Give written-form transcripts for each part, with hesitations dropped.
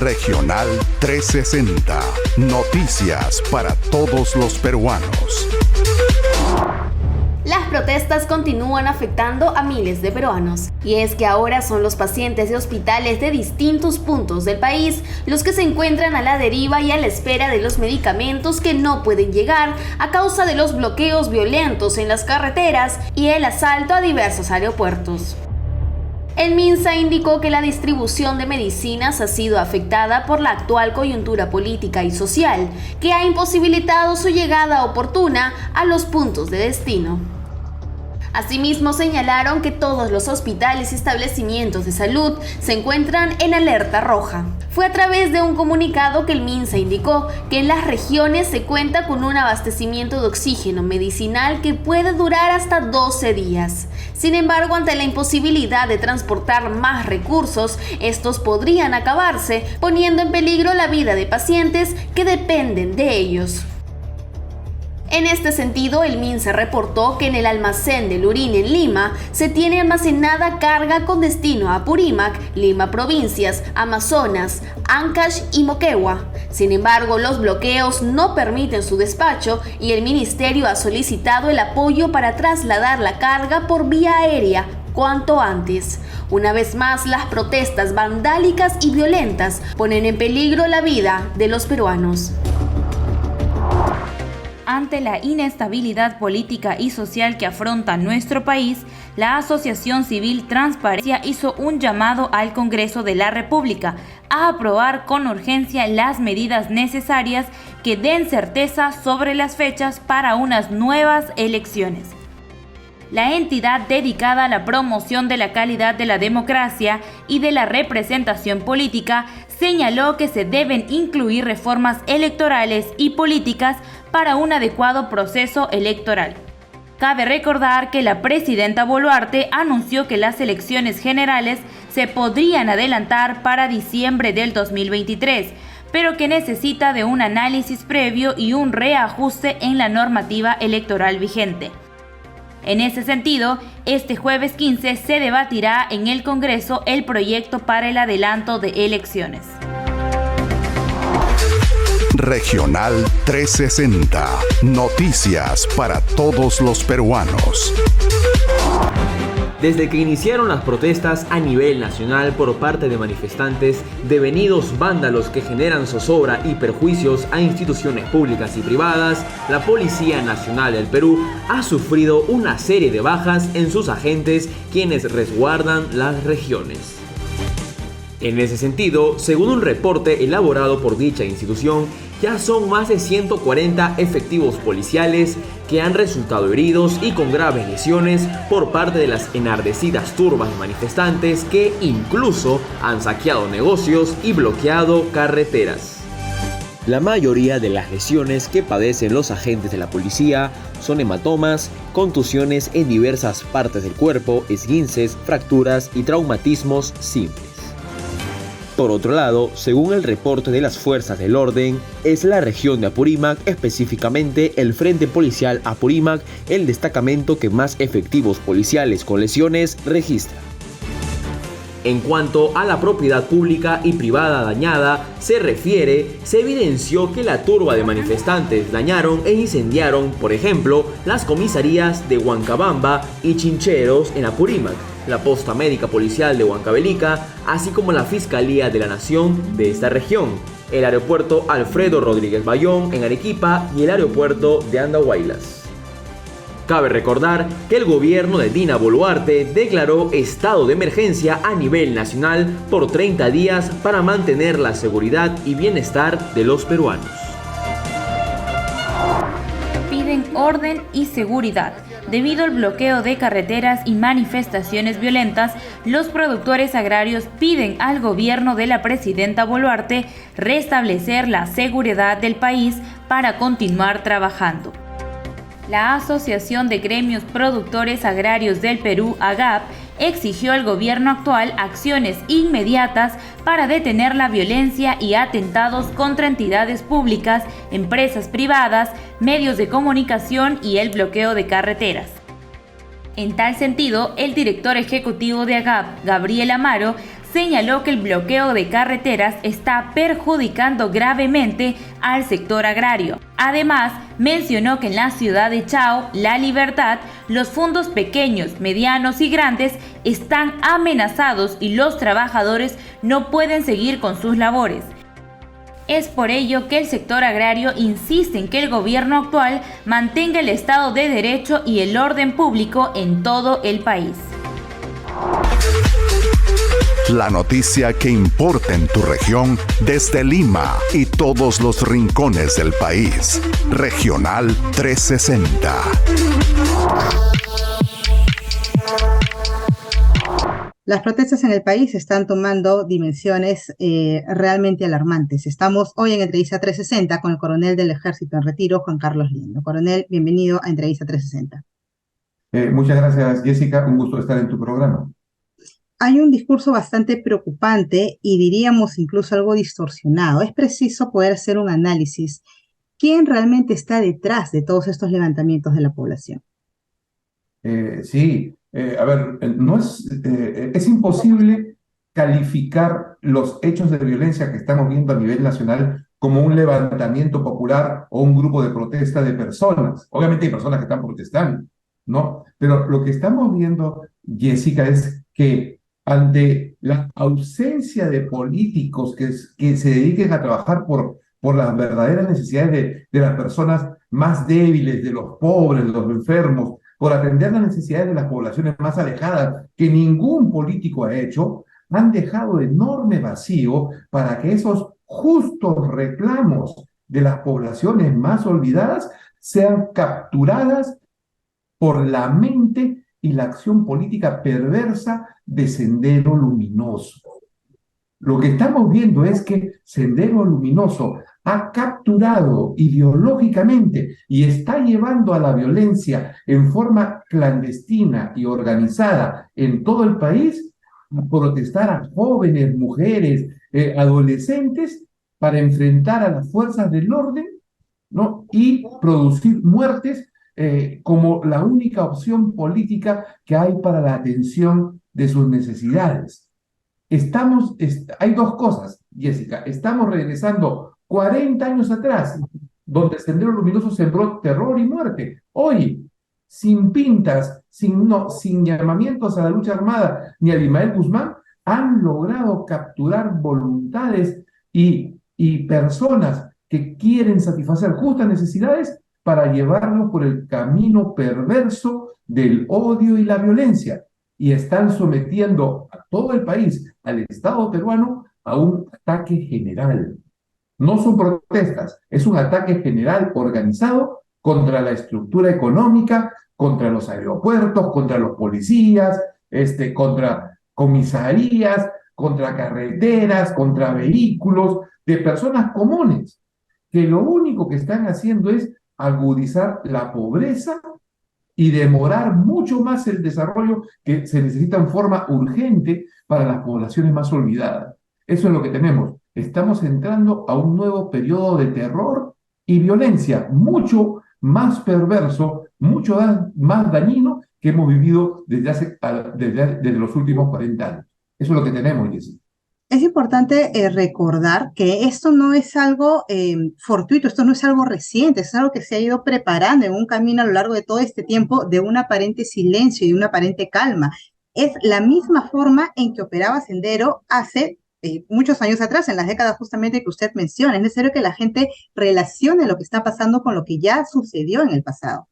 Regional 360. Noticias para todos los peruanos. Las protestas continúan afectando a miles de peruanos, y es que ahora son los pacientes de hospitales de distintos puntos del país los que se encuentran a la deriva y a la espera de los medicamentos que no pueden llegar a causa de los bloqueos violentos en las carreteras y el asalto a diversos aeropuertos. El MINSA indicó que la distribución de medicinas ha sido afectada por la actual coyuntura política y social, que ha imposibilitado su llegada oportuna a los puntos de destino. Asimismo, señalaron que todos los hospitales y establecimientos de salud se encuentran en alerta roja. Fue a través de un comunicado que el MINSA indicó que en las regiones se cuenta con un abastecimiento de oxígeno medicinal que puede durar hasta 12 días. Sin embargo, ante la imposibilidad de transportar más recursos, estos podrían acabarse, poniendo en peligro la vida de pacientes que dependen de ellos. En este sentido, el MINSA reportó que en el almacén de Lurín en Lima se tiene almacenada carga con destino a Apurímac, Lima Provincias, Amazonas, Ancash y Moquegua. Sin embargo, los bloqueos no permiten su despacho y el ministerio ha solicitado el apoyo para trasladar la carga por vía aérea cuanto antes. Una vez más, las protestas vandálicas y violentas ponen en peligro la vida de los peruanos. Ante la inestabilidad política y social que afronta nuestro país, la Asociación Civil Transparencia hizo un llamado al Congreso de la República a aprobar con urgencia las medidas necesarias que den certeza sobre las fechas para unas nuevas elecciones. La entidad dedicada a la promoción de la calidad de la democracia y de la representación política señaló que se deben incluir reformas electorales y políticas para un adecuado proceso electoral. Cabe recordar que la presidenta Boluarte anunció que las elecciones generales se podrían adelantar para diciembre del 2023, pero que necesita de un análisis previo y un reajuste en la normativa electoral vigente. En ese sentido, este jueves 15 se debatirá en el Congreso el proyecto para el adelanto de elecciones. Regional 360. Noticias para todos los peruanos. Desde que iniciaron las protestas a nivel nacional por parte de manifestantes devenidos vándalos que generan zozobra y perjuicios a instituciones públicas y privadas, la Policía Nacional del Perú ha sufrido una serie de bajas en sus agentes quienes resguardan las regiones. En ese sentido, según un reporte elaborado por dicha institución, ya son más de 140 efectivos policiales que han resultado heridos y con graves lesiones por parte de las enardecidas turbas de manifestantes que incluso han saqueado negocios y bloqueado carreteras. La mayoría de las lesiones que padecen los agentes de la policía son hematomas, contusiones en diversas partes del cuerpo, esguinces, fracturas y traumatismos simples. Por otro lado, según el reporte de las fuerzas del orden, es la región de Apurímac, específicamente el Frente Policial Apurímac, el destacamento que más efectivos policiales con lesiones registra. En cuanto a la propiedad pública y privada dañada se refiere, se evidenció que la turba de manifestantes dañaron e incendiaron, por ejemplo, las comisarías de Huancabamba y Chincheros en Apurímac, la posta médica policial de Huancavelica, así como la Fiscalía de la Nación de esta región, el aeropuerto Alfredo Rodríguez Bayón en Arequipa y el aeropuerto de Andahuaylas. Cabe recordar que el gobierno de Dina Boluarte declaró estado de emergencia a nivel nacional por 30 días para mantener la seguridad y bienestar de los peruanos. Piden orden y seguridad. Debido al bloqueo de carreteras y manifestaciones violentas, los productores agrarios piden al gobierno de la presidenta Boluarte restablecer la seguridad del país para continuar trabajando. La Asociación de Gremios Productores Agrarios del Perú, AGAP, exigió al gobierno actual acciones inmediatas para detener la violencia y atentados contra entidades públicas, empresas privadas, medios de comunicación y el bloqueo de carreteras. En tal sentido, el director ejecutivo de AGAP, Gabriel Amaro, señaló que el bloqueo de carreteras está perjudicando gravemente al sector agrario. Además, mencionó que en la ciudad de Chao, La Libertad, los fondos pequeños, medianos y grandes están amenazados y los trabajadores no pueden seguir con sus labores. Es por ello que el sector agrario insiste en que el gobierno actual mantenga el Estado de Derecho y el orden público en todo el país. La noticia que importa en tu región desde Lima y todos los rincones del país. Regional 360. Las protestas en el país están tomando dimensiones realmente alarmantes. Estamos hoy en Entrevista 360 con el coronel del Ejército en retiro, Juan Carlos Liendo. Coronel, bienvenido a Entrevista 360. Muchas gracias, Jessica. Un gusto estar en tu programa. Hay un discurso bastante preocupante y diríamos incluso algo distorsionado. Es preciso poder hacer un análisis. ¿Quién realmente está detrás de todos estos levantamientos de la población? Sí. A ver, es imposible calificar los hechos de violencia que estamos viendo a nivel nacional como un levantamiento popular o un grupo de protesta de personas. Obviamente hay personas que están protestando, ¿no? Pero lo que estamos viendo, Jessica, es que ante la ausencia de políticos que se dediquen a trabajar por las verdaderas necesidades de las personas más débiles, de los pobres, de los enfermos, por atender las necesidades de las poblaciones más alejadas, que ningún político ha hecho, han dejado enorme vacío para que esos justos reclamos de las poblaciones más olvidadas sean capturadas por la mente y la acción política perversa de Sendero Luminoso. Lo que estamos viendo es que Sendero Luminoso ha capturado ideológicamente y está llevando a la violencia en forma clandestina y organizada en todo el país a protestar a jóvenes, mujeres, adolescentes para enfrentar a las fuerzas del orden, ¿no? Y producir muertes como la única opción política que hay para la atención de sus necesidades. Hay dos cosas, Jessica. Estamos regresando 40 años atrás, donde Sendero Luminoso sembró terror y muerte. Hoy, sin pintas, sin llamamientos a la lucha armada, ni a Abimael Guzmán, han logrado capturar voluntades y personas que quieren satisfacer justas necesidades para llevarnos por el camino perverso del odio y la violencia. Y están sometiendo a todo el país, al Estado peruano, a un ataque general. No son protestas, es un ataque general organizado contra la estructura económica, contra los aeropuertos, contra los policías, contra comisarías, contra carreteras, contra vehículos de personas comunes, que lo único que están haciendo es agudizar la pobreza y demorar mucho más el desarrollo que se necesita en forma urgente para las poblaciones más olvidadas. Eso es lo que tenemos. Estamos entrando a un nuevo periodo de terror y violencia, mucho más perverso, mucho más dañino que hemos vivido desde los últimos 40 años. Eso es lo que tenemos, Jessica. Es importante recordar que esto no es algo fortuito, esto no es algo reciente, es algo que se ha ido preparando en un camino a lo largo de todo este tiempo de un aparente silencio y de una aparente calma. Es la misma forma en que operaba Sendero hace muchos años atrás, en las décadas justamente que usted menciona. Es necesario que la gente relacione lo que está pasando con lo que ya sucedió en el pasado.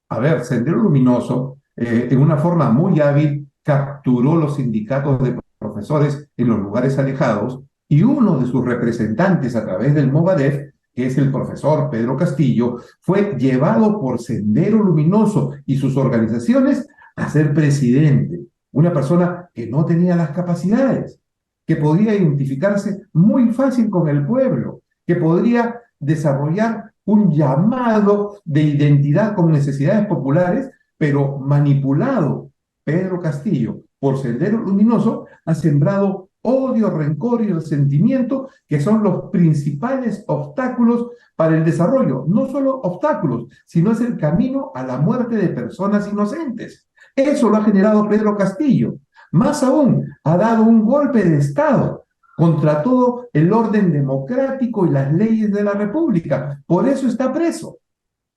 A ver, Sendero Luminoso, en una forma muy hábil, capturó los sindicatos de profesores en los lugares alejados, y uno de sus representantes a través del Movadef, que es el profesor Pedro Castillo, fue llevado por Sendero Luminoso y sus organizaciones a ser presidente. Una persona que no tenía las capacidades, que podría identificarse muy fácil con el pueblo, que podría desarrollar un llamado de identidad con necesidades populares, pero manipulado. Pedro Castillo, por Sendero Luminoso, ha sembrado odio, rencor y resentimiento, que son los principales obstáculos para el desarrollo. No solo obstáculos, sino es el camino a la muerte de personas inocentes. Eso lo ha generado Pedro Castillo. Más aún, ha dado un golpe de Estado contra todo el orden democrático y las leyes de la República. Por eso está preso.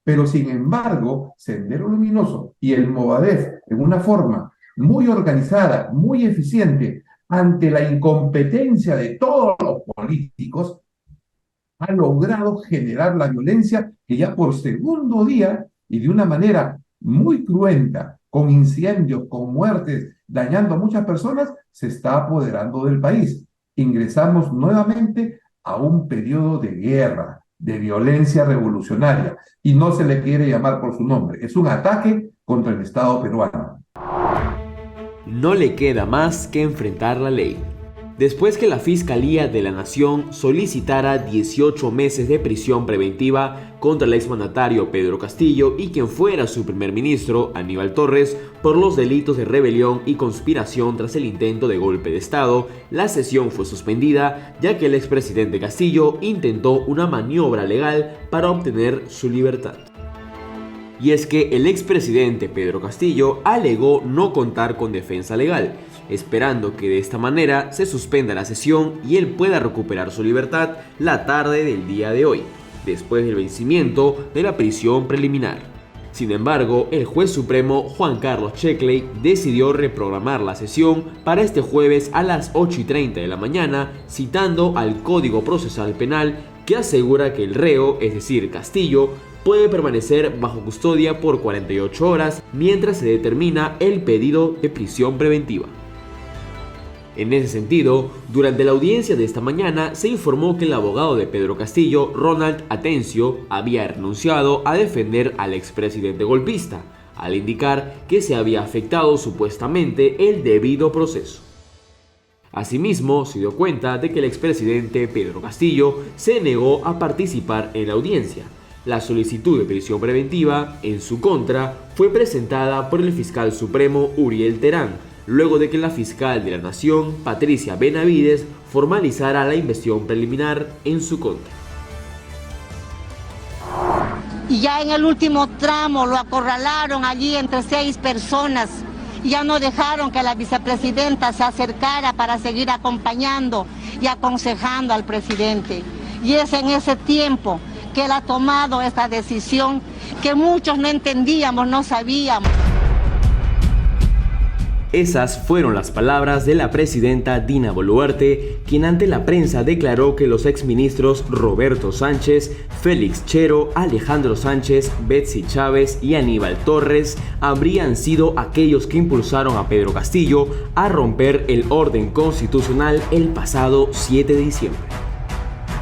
Pero sin embargo, Sendero Luminoso y el Movadef, en una forma muy organizada, muy eficiente, ante la incompetencia de todos los políticos, ha logrado generar la violencia que ya por segundo día y de una manera muy cruenta, con incendios, con muertes, dañando a muchas personas, se está apoderando del país. Ingresamos nuevamente a un periodo de guerra, de violencia revolucionaria, y no se le quiere llamar por su nombre. Es un ataque contra el Estado peruano. No le queda más que enfrentar la ley. Después que la Fiscalía de la Nación solicitara 18 meses de prisión preventiva contra el exmandatario Pedro Castillo y quien fuera su primer ministro, Aníbal Torres, por los delitos de rebelión y conspiración tras el intento de golpe de Estado, la sesión fue suspendida ya que el expresidente Castillo intentó una maniobra legal para obtener su libertad. Y es que el expresidente Pedro Castillo alegó no contar con defensa legal, esperando que de esta manera se suspenda la sesión y él pueda recuperar su libertad la tarde del día de hoy, después del vencimiento de la prisión preliminar. Sin embargo, el juez supremo Juan Carlos Checkley decidió reprogramar la sesión para este jueves a las 8:30 de la mañana, citando al Código Procesal Penal que asegura que el reo, es decir, Castillo, puede permanecer bajo custodia por 48 horas mientras se determina el pedido de prisión preventiva. En ese sentido, durante la audiencia de esta mañana se informó que el abogado de Pedro Castillo, Ronald Atencio, había renunciado a defender al expresidente golpista, al indicar que se había afectado supuestamente el debido proceso. Asimismo, se dio cuenta de que el expresidente Pedro Castillo se negó a participar en la audiencia. La solicitud de prisión preventiva en su contra fue presentada por el fiscal supremo Uriel Terán, luego de que la fiscal de la Nación, Patricia Benavides, formalizara la investigación preliminar en su contra. Y ya en el último tramo lo acorralaron allí entre 6 personas. Ya no dejaron que la vicepresidenta se acercara para seguir acompañando y aconsejando al presidente. Y es en ese tiempo que él ha tomado esta decisión que muchos no entendíamos, no sabíamos. Esas fueron las palabras de la presidenta Dina Boluarte, quien ante la prensa declaró que los exministros Roberto Sánchez, Félix Chero, Alejandro Sánchez, Betsy Chávez y Aníbal Torres habrían sido aquellos que impulsaron a Pedro Castillo a romper el orden constitucional el pasado 7 de diciembre.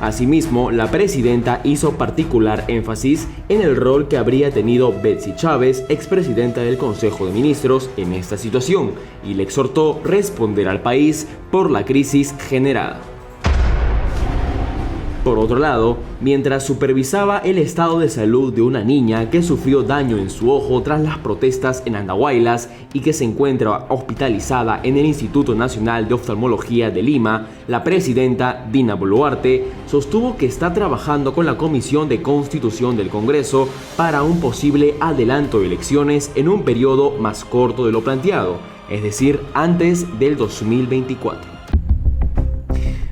Asimismo, la presidenta hizo particular énfasis en el rol que habría tenido Betsy Chávez, expresidenta del Consejo de Ministros, en esta situación, y le exhortó responder al país por la crisis generada. Por otro lado, mientras supervisaba el estado de salud de una niña que sufrió daño en su ojo tras las protestas en Andahuaylas y que se encuentra hospitalizada en el Instituto Nacional de Oftalmología de Lima, la presidenta Dina Boluarte sostuvo que está trabajando con la Comisión de Constitución del Congreso para un posible adelanto de elecciones en un periodo más corto de lo planteado, es decir, antes del 2024.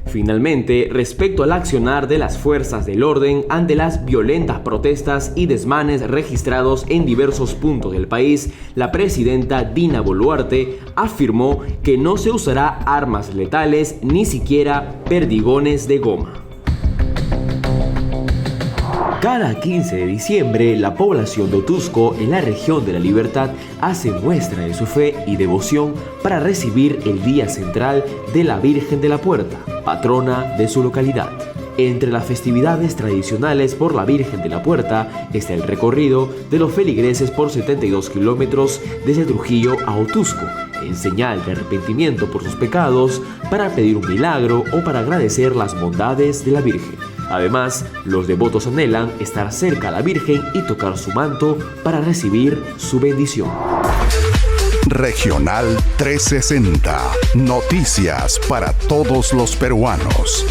Finalmente, respecto al accionar de las fuerzas del orden ante las violentas protestas y desmanes registrados en diversos puntos del país, la presidenta Dina Boluarte afirmó que no se usará armas letales ni siquiera perdigones de goma. Cada 15 de diciembre, la población de Otusco, en la región de La Libertad, hace muestra de su fe y devoción para recibir el día central de la Virgen de la Puerta, patrona de su localidad. Entre las festividades tradicionales por la Virgen de la Puerta está el recorrido de los feligreses por 72 kilómetros desde Trujillo a Otusco, en señal de arrepentimiento por sus pecados, para pedir un milagro o para agradecer las bondades de la Virgen. Además, los devotos anhelan estar cerca a la Virgen y tocar su manto para recibir su bendición. Regional 360. Noticias para todos los peruanos.